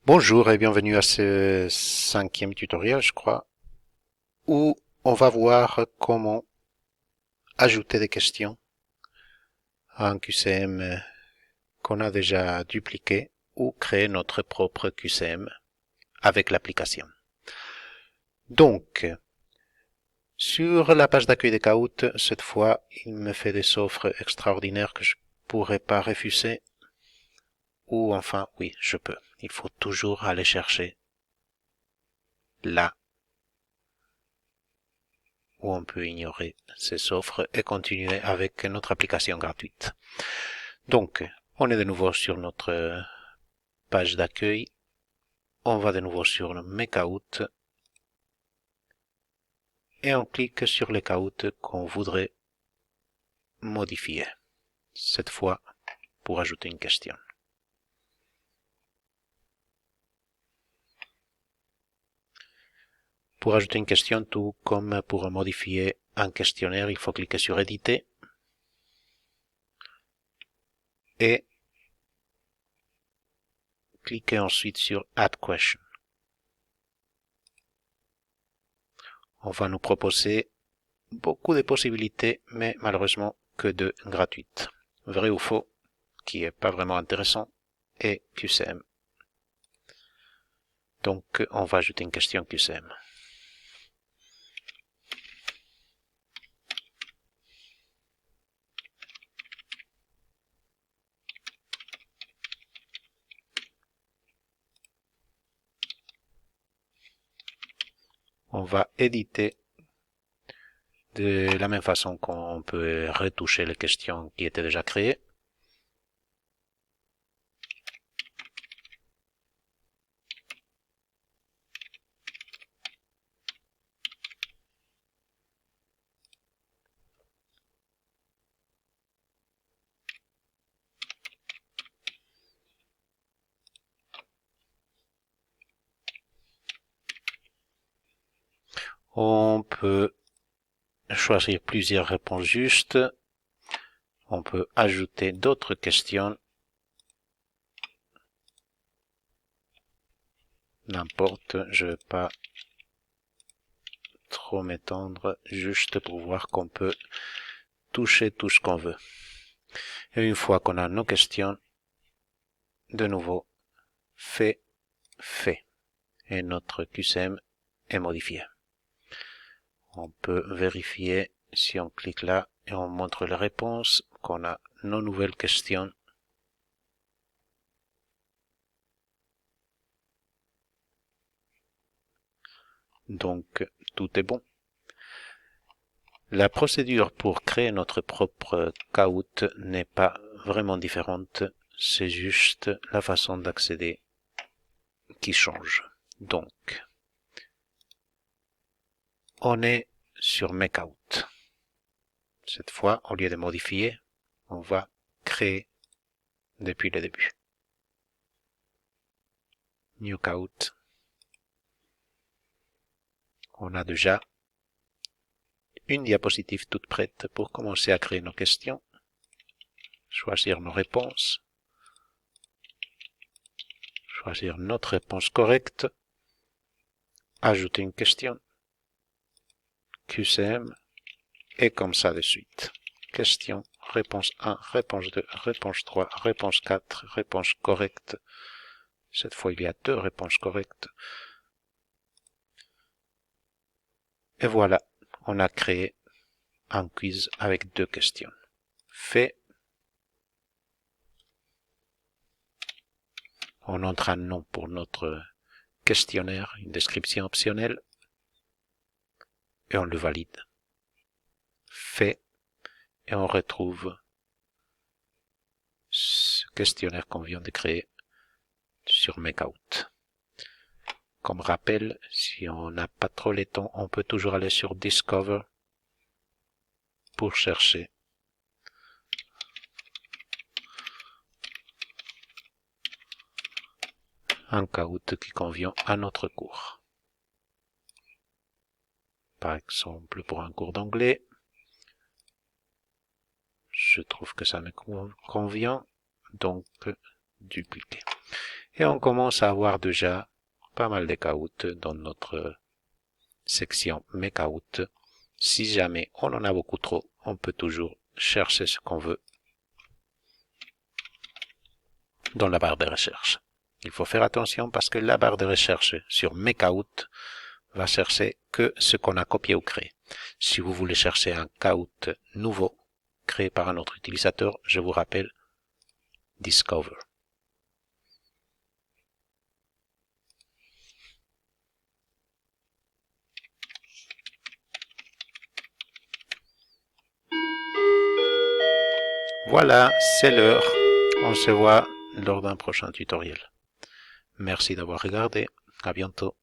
Bonjour et bienvenue à ce cinquième tutoriel, je crois, où on va voir comment ajouter des questions à un QCM qu'on a déjà dupliqué ou créer notre propre QCM avec l'application. Donc, sur la page d'accueil des Kahoot, cette fois, il me fait des offres extraordinaires que je pourrais pas refuser, ou enfin, oui, je peux. Il faut toujours aller chercher là où on peut ignorer ces offres et continuer avec notre application gratuite. Donc, on est de nouveau sur notre page d'accueil. On va de nouveau sur le Makeout et on clique sur les Kahoot qu'on voudrait modifier. Cette fois, pour ajouter une question. Pour ajouter une question, tout comme pour modifier un questionnaire, il faut cliquer sur Éditer et cliquer ensuite sur Add Question. On va nous proposer beaucoup de possibilités, mais malheureusement que de gratuites. Vrai ou faux, qui est pas vraiment intéressant, et QCM. Donc, on va ajouter une question QCM. On va éditer de la même façon qu'on peut retoucher les questions qui étaient déjà créées. On peut choisir plusieurs réponses justes. On peut ajouter d'autres questions. N'importe, je ne vais pas trop m'étendre, juste pour voir qu'on peut toucher tout ce qu'on veut. Et une fois qu'on a nos questions, de nouveau, fait. Et notre QCM est modifié. On peut vérifier si on clique là et on montre les réponses, qu'on a nos nouvelles questions. Donc, tout est bon. La procédure pour créer notre propre Kahoot n'est pas vraiment différente, c'est juste la façon d'accéder qui change. Donc, on est sur Makeout. Cette fois, au lieu de modifier, on va créer depuis le début. New Kahoot. On a déjà une diapositive toute prête pour commencer à créer nos questions. Choisir nos réponses. Choisir notre réponse correcte. Ajouter une question. QCM. Et comme ça de suite. Question, réponse 1, réponse 2, réponse 3, réponse 4, réponse correcte. Cette fois, il y a 2 réponses correctes. Et voilà, on a créé un quiz avec 2 questions. Fait. On entre un nom pour notre questionnaire, une description optionnelle. Et on le valide. Fait. Et on retrouve ce questionnaire qu'on vient de créer sur Makeout. Comme rappel, si on n'a pas trop le temps, on peut toujours aller sur Discover pour chercher un Kahoot qui convient à notre cours. Par exemple, pour un cours d'anglais, je trouve que ça me convient, donc dupliquer. Et on commence à avoir déjà pas mal de caout dans notre section MakeOut. Si jamais on en a beaucoup trop, on peut toujours chercher ce qu'on veut dans la barre de recherche. Il faut faire attention parce que la barre de recherche sur MakeOut va chercher que ce qu'on a copié ou créé. Si vous voulez chercher un caout nouveau créé par un autre utilisateur, je vous rappelle Discover. Voilà, c'est l'heure. On se voit lors d'un prochain tutoriel. Merci d'avoir regardé. À bientôt.